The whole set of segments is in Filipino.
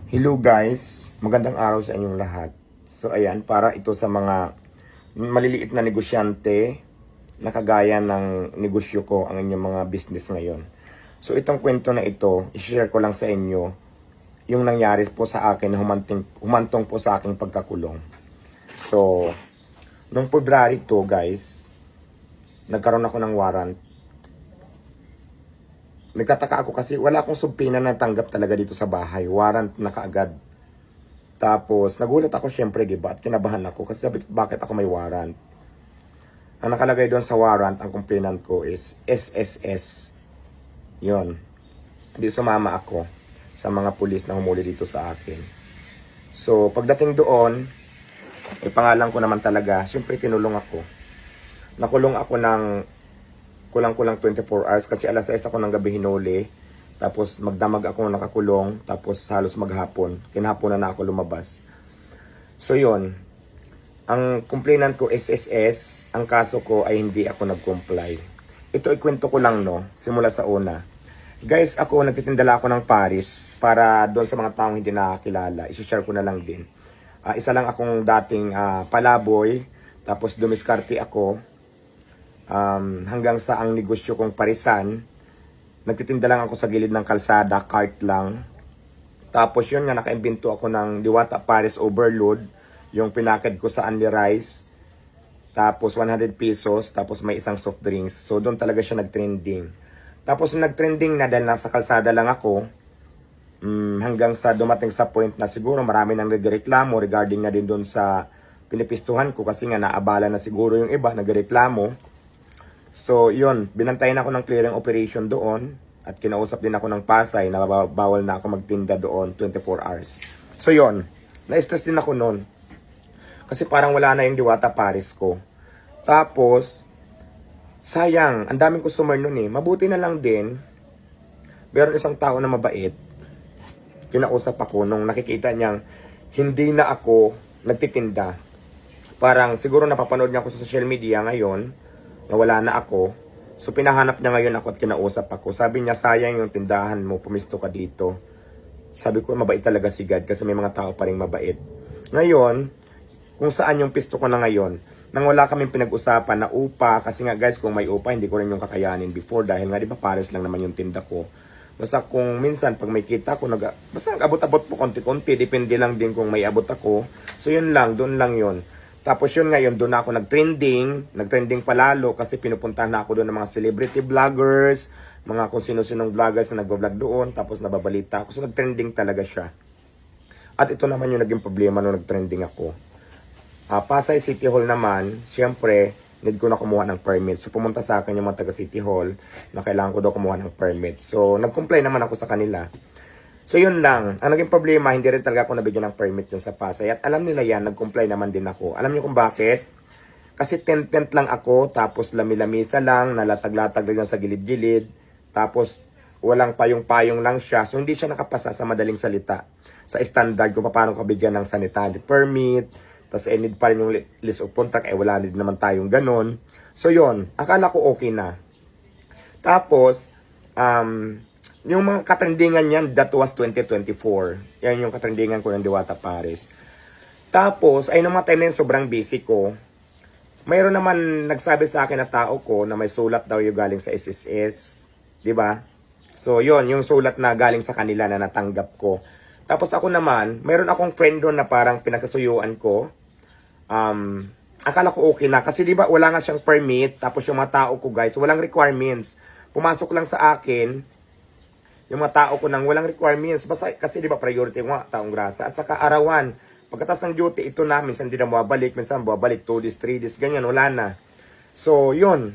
Hello guys, magandang araw sa inyong lahat. So ayan, para ito sa mga maliliit na negosyante na kagaya ng negosyo ko, ang inyong mga business ngayon. So itong kwento na ito, i-share ko lang sa inyo yung nangyari po sa akin na humantong po sa aking pagkakulong. So, nung February 2 guys, nagkaroon ako ng warrant. Nagtataka ako kasi wala akong subpoena na tanggap talaga dito sa bahay. Warrant na kaagad. Tapos, nagulat ako syempre, diba? At kinabahan ako kasi sabi, bakit ako may warrant? Ang nakalagay doon sa warrant, ang complainant ko is SSS. Yon. Hindi sumama ako sa mga pulis na humuli dito sa akin. So, pagdating doon, pangalan ko naman talaga, syempre kinulong ako. Nakulong ako ng kulang-kulang 24 hours kasi alas 6 ako ng gabi hinuli. Tapos magdamag ako nakakulong. Tapos halos maghapon. Kinahapon na ako lumabas. So yon. Ang complainant ko SSS. Ang kaso ko ay hindi ako nag-comply. Ito ikwento ko lang no. Simula sa una. Guys, ako nagtitindala ako ng Paris. Para doon sa mga taong hindi nakakilala. I-share ko na lang din. Isa lang akong dating palaboy. Tapos dumiskarte ako. Hanggang sa ang negosyo kong parisan, nagtitinda lang ako sa gilid ng kalsada, cart lang. Tapos yun nga, nakaimbento ako ng Diwata Paris Overload, yung pinaked ko sa Only Rice. Tapos 100 pesos, tapos may isang soft drinks. So doon talaga siya nagtrending. Tapos nagtrending na dahil nasa kalsada lang ako, hanggang sa dumating sa point na siguro marami nang nagreklamo regarding na din doon sa pinipistuhan ko kasi nga naabala na siguro yung iba, nagreklamo. So, yun, binantayan ako ng clearing operation doon at kinausap din ako ng Pasay na bawal na ako magtinda doon 24 hours. So, yun, na-stress din ako noon. Kasi parang wala na yung Diwata Paris ko. Tapos, sayang, ang daming customer noon eh. Mabuti na lang din, meron isang tao na mabait. Kinausap ako nung nakikita niyang hindi na ako nagtitinda. Parang siguro napapanood niya ako sa social media ngayon, nawala na ako. So pinahanap niya ngayon ako at kinausap ako. Sabi niya, sayang yung tindahan mo, pumisto ka dito. Sabi ko, mabait talaga si God kasi may mga tao pa rin mabait. Ngayon, kung saan yung pisto ko na ngayon, nang wala kaming pinag-usapan na upa, kasi nga guys, kung may upa, hindi ko rin yung kakayanin before dahil nga di ba Paris lang naman yung tinda ko. Basta kung minsan, pag may kita ko, basta abot-abot po konti-konti, depende lang din kung may abot ako. So yun lang, doon lang yun. Tapos yun ngayon, doon ako nagtrending palalo kasi pinupuntahan na ako doon ng mga celebrity vloggers, mga kung sino-sinong vloggers na nagbablog doon, tapos nababalita ako. So nagtrending talaga siya. At ito naman yung naging problema nung nagtrending ako. Pasay City Hall naman, siyempre, need ko na kumuha ng permit. So pumunta sa akin yung mga taga City Hall na kailangan ko daw kumuha ng permit. So nag-comply naman ako sa kanila. So yun lang, ang naging problema, hindi rin talaga ako nabigyan ng permit dun sa Pasay. At alam nila yan, nag-comply naman din ako. Alam niyo kung bakit? Kasi tent-tent lang ako, tapos lami-lamisa lang, nalatag-latag lang sa gilid-gilid. Tapos walang payong-payong lang siya. So hindi siya nakapasa sa madaling salita. Sa standard kung paano ka bigyan ng sanitary permit. Tapos need pa rin yung list of contract, wala din naman tayong ganun. So yun, akala ko okay na. Tapos, yung mga katrendingan yan, that was 2024. Yan yung katrendingan ko ng Diwata Paris. Tapos, ay nung mga time na yun, sobrang busy ko. Mayroon naman nagsabi sa akin na tao ko na may sulat daw yung galing sa SSS. Diba? So, yun, yung sulat na galing sa kanila na natanggap ko. Tapos ako naman, mayroon akong friend doon na parang pinakasuyuan ko. Akala ko okay na. Kasi diba, wala nga siyang permit. Tapos yung mga tao ko, guys, walang requirements. Pumasok lang sa akin yung mga tao ko nang walang requirements. Basta kasi di ba priority ko nga, taong grasa. At saka arawan. Pagkatas ng duty, ito na. Minsan di na mababalik. Minsan mababalik 2 days, 3 days. Ganyan, wala na. So, yun.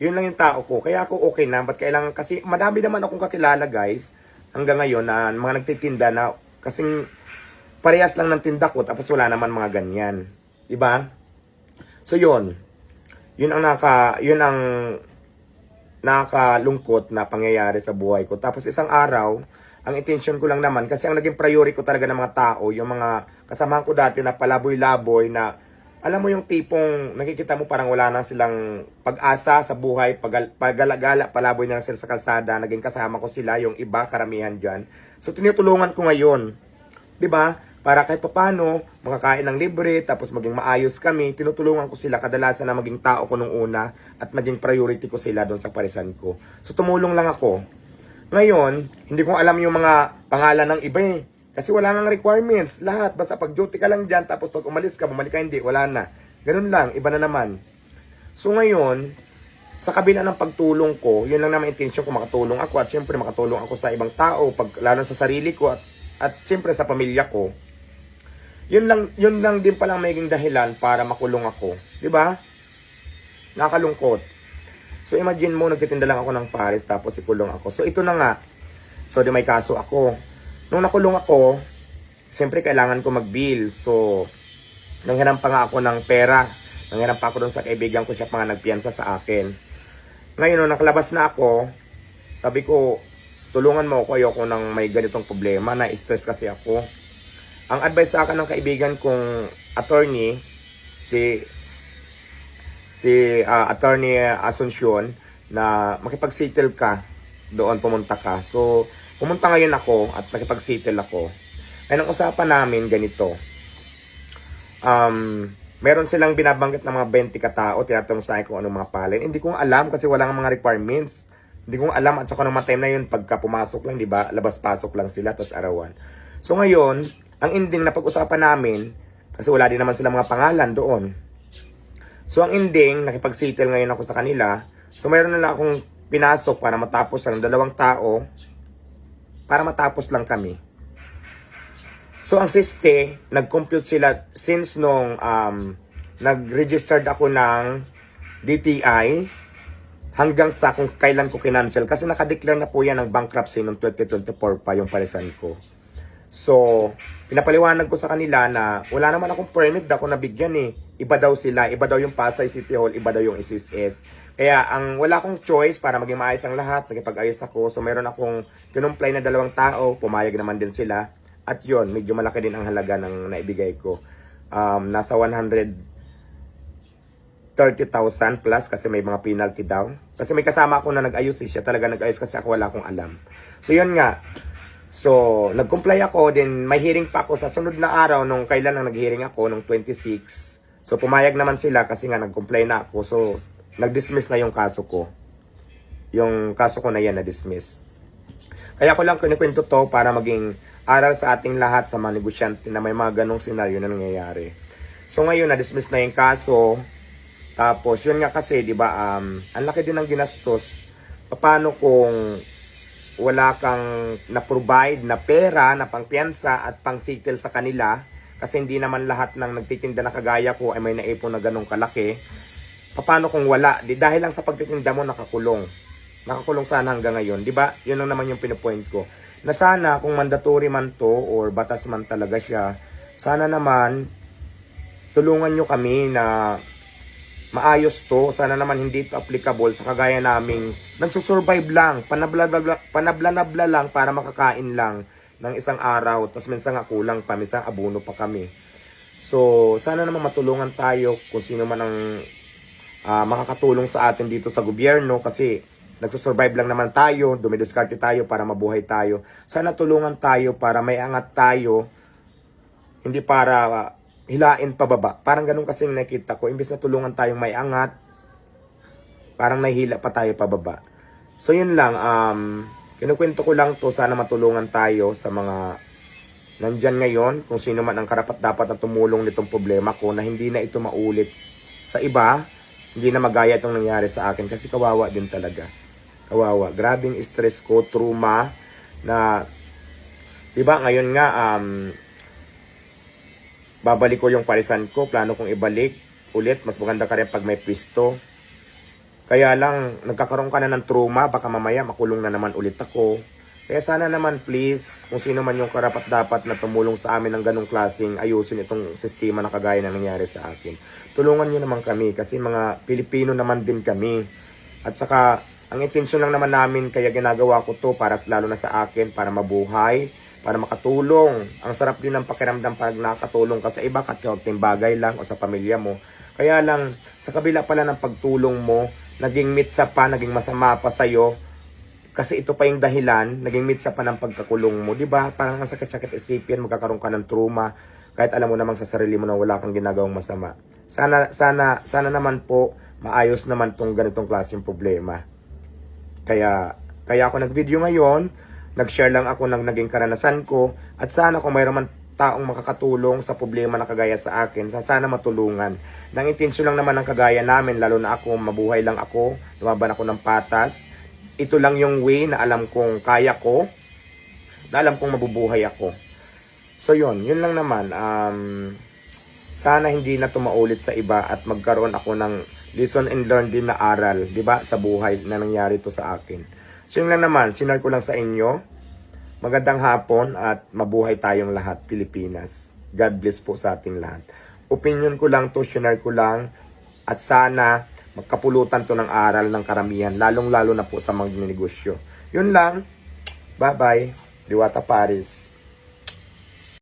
Yun lang yung tao ko. Kaya ako okay na. Ba't kailangan? Kasi madami naman akong kakilala, guys. Hanggang ngayon na mga nagtitinda na kasing parehas lang ng tinda ko. Tapos wala naman mga ganyan. Diba? So, yun. Yun ang nakakalungkot na pangyayari sa buhay ko. Tapos isang araw, ang intention ko lang naman, kasi ang naging priority ko talaga ng mga tao, yung mga kasamahan ko dati na palaboy-laboy na, alam mo yung tipong nakikita mo parang wala na silang pag-asa sa buhay, paggalagala, palaboy na lang sila sa kalsada, naging kasama ko sila, yung iba, karamihan dyan. So tinutulungan ko ngayon. 'Di ba? Para kahit papaano, makakain ng libre, tapos maging maayos kami, tinutulungan ko sila kadalasan na maging tao ko nung una at maging priority ko sila doon sa parisan ko. So tumulong lang ako. Ngayon, hindi ko alam yung mga pangalan ng iba eh. Kasi wala nang requirements. Lahat, basta pag duty ka lang dyan, tapos pag umalis ka, bumalik ka hindi, wala na. Ganun lang, iba na naman. So ngayon, sa kabila ng pagtulong ko, yun lang naman intention ko, makatulong ako at syempre makatulong ako sa ibang tao, lalo sa sarili ko at syempre sa pamilya ko. Yun lang din palang magiging dahilan para makulong ako. 'Di ba? Nakakalungkot. So imagine mo, nagtitinda lang ako ng pares tapos ikulong ako. So ito na nga. So may kaso ako. Nung nakulong ako, siyempre kailangan ko mag-bill. So nanghiram pa nga ako ng pera. Nanghiram pa ako doon sa kaibigan ko, siya pa nga nagpiyansa sa akin. Ngayon, nung nakalabas na ako, sabi ko, tulungan mo ako, ayoko nang may ganitong problema, na-stress kasi ako. Ang advice sa akin ng kaibigan kong attorney, si attorney Asuncion, na makipag-settle ka, doon pumunta ka. So, pumunta ngayon ako at makipag-settle ako. Ngayon, ang usapan namin ganito. Meron silang binabanggit ng mga 20 katao, tinatanong sa akin kung anong mga palin. Hindi ko alam kasi wala nga mga requirements. Hindi ko alam at saka nung mga time na yun, pagka pumasok lang, di ba, labas-pasok lang sila, tapos arawan. So ngayon, ang ending na pag-usapan namin, kasi wala din naman silang mga pangalan doon. So ang ending, nakipag-settle ngayon ako sa kanila. So mayroon na lang akong pinasok para matapos ang 2 tao, para matapos lang kami. So ang siste, nag-compute sila since nung nag-registered ako ng DTI hanggang sa kung kailan ko kinancel. Kasi nakadeclare na po yan ng bankruptcy noong 2024 pa yung parisan ko. So, pinapaliwanag ko sa kanila na wala naman akong permit na ako nabigyan eh. Iba daw sila, iba daw yung Pasay City Hall, iba daw yung SSS. Kaya wala akong choice para maging maayos ang lahat, nagipag-ayos ako. So, meron akong kinumply na 2 tao, pumayag naman din sila. At yun, medyo malaki din ang halaga ng naibigay ko. Nasa 130,000 plus kasi may mga penalty daw. Kasi may kasama ako na nag-ayos siya talaga nag-ayos kasi ako wala akong alam. So yun nga. So, nag-comply ako, then may hearing pa ako sa sunod na araw nung kailan lang nag-hearing ako, nung 26. So, pumayag naman sila kasi nga nag-comply na ako. So, nag-dismiss na yung kaso ko. Yung kaso ko na yan na-dismiss. Kaya ko lang kinikwento to para maging aral sa ating lahat sa mga negosyante na may mga ganong senaryo na nangyayari. So, ngayon, na-dismiss na yung kaso. Tapos, yun nga kasi, di ba, ang laki din ng ginastos. Paano kung wala kang na-provide na pera, na pangpiyansa at pang-settle sa kanila, kasi hindi naman lahat ng nagtitinda na kagaya ko ay may naipon na ganong kalaki. Paano kung wala? Dahil lang sa pagtitinda mo nakakulong. Nakakulong sana hanggang ngayon. Di ba? Yun lang naman yung pinupoint ko. Na sana kung mandatory man to or batas man talaga siya, sana naman tulungan nyo kami na maayos to. Sana naman hindi ito applicable sa kagaya naming nagsusurvive lang, panabla-nabla lang para makakain lang ng isang araw. Tapos minsan nga kulang pa, minsan abono pa kami. So, sana naman matulungan tayo kung sino man ang makakatulong sa atin dito sa gobyerno kasi nagsusurvive lang naman tayo, dumidiskarte tayo para mabuhay tayo. Sana tulungan tayo para may angat tayo, hindi para hilain pababa. Parang ganun kasi nakita ko. Imbes na tulungan tayong may angat, parang nahihila pa tayo pababa. So yun lang, kinukwento ko lang to, sana matulungan tayo sa mga nandyan ngayon, kung sino man ang karapat-dapat na tumulong nitong problema ko na hindi na ito maulit sa iba, hindi na magaya itong nangyari sa akin kasi kawawa din talaga. Kawawa. Grabing stress ko, trauma na, diba ngayon nga, babalik ko yung parisan ko, plano kong ibalik ulit, mas maganda ka rin pag may pwisto. Kaya lang, nagkakaroon ka na ng trauma, baka mamaya makulong na naman ulit ako. Kaya sana naman please, kung sino man yung karapat-dapat na tumulong sa amin ng ganong klaseng ayusin itong sistema na kagaya na nangyari sa akin. Tulungan nyo naman kami kasi mga Pilipino naman din kami. At saka, ang intensyon lang naman namin kaya ginagawa ko to para lalo na sa akin, para mabuhay, para makatulong. Ang sarap din ng pakiramdam pag nakatulong ka sa iba, kating bagay lang o sa pamilya mo. Kaya lang, sa kabila pala ng pagtulong mo, naging mitsa pa, naging masama pa sa'yo, Kasi ito pa yung dahilan, naging mitsa pa ng pagkakulong mo. Di ba? Parang ang sakit-sakit isipin, magkakaroon ka ng trauma, kahit alam mo namang sa sarili mo na wala kang ginagawang masama. Sana naman po, maayos naman tong ganitong klaseng problema. Kaya ako nag-video ngayon, nag-share lang ako ng naging karanasan ko, at sana kung mayroon man taong makakatulong sa problema na kagaya sa akin, sana matulungan. Nang intensyon lang naman ang kagaya namin, lalo na ako, mabuhay lang ako, lumaban ako ng patas. Ito lang yung way na alam kong kaya ko, na alam kong mabubuhay ako. So yun lang naman. Sana hindi na ito maulit sa iba at magkaroon ako ng lesson and learn din na aral, di ba, sa buhay na nangyari ito sa akin. So yun lang naman, sinare ko lang sa inyo. Magandang hapon at mabuhay tayong lahat, Pilipinas. God bless po sa ating lahat. Opinion ko lang to, sinare ko lang, at sana magkapulutan to ng aral ng karamihan, lalong-lalo na po sa mga negosyo. Yun lang. Bye-bye. Diwata Paris.